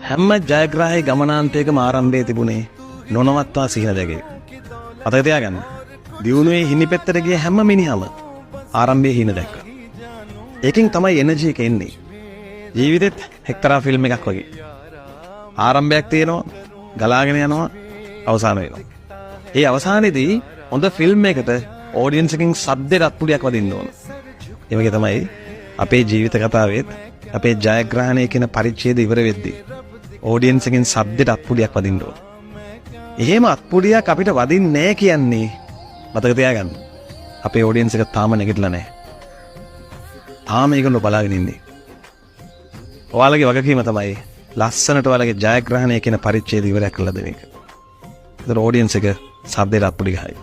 හැම ජයග්‍රාහී ගමනාන්තයකම ආරම්භයේ තිබුණේ නොනවත්වා සිහින දැකේ. අතක තියාගන්න. දියුණුවේ හිණිපෙත්තට ගිය හැම මිනිහම ආරම්භයේ හිණ දැක්කා. ඒකෙන් තමයි එනර්ජි එක එන්නේ. ජීවිතෙත් එක්තරා ෆිල්ම් එකක් වගේ. ආරම්භයක් තියෙනවා, ගලාගෙන යනවා, අවසාන වෙනවා. ඒ අවසානයේදී හොඳ ෆිල්ම් එකකට ඔඩියන්ස් එකකින් සද්දේ රත්පුඩියක් වදින්න ඕන. ඒ වගේ තමයි අපේ ජීවිත කතාවෙත් අපේ ජයග්‍රහණය කියන පරිච්ඡේදය ඉවර වෙද්දී ඔඩියන්ස් එකකින් සද්දේ රත්පුඩියක් වදින්න ඕන. එහෙම අත්පුඩියක් අපිට වදින්නේ නැහැ කියන්නේ මතක තියාගන්න. අපේ ඔඩියන්ස් එක තාම නැගිටලා නැහැ. තාම ඒගොල්ලෝ බලාගෙන ඉන්නේ. ඔයාලගේ වගකීම තමයි ලස්සනට ඔයාලගේ ජයග්‍රහණය කියන පරිච්ඡේදය ඉවරයක් කළා දෙන එක. ඒතර ඔඩියන්ස් එක සද්දේ රත්පුඩි ගහයි.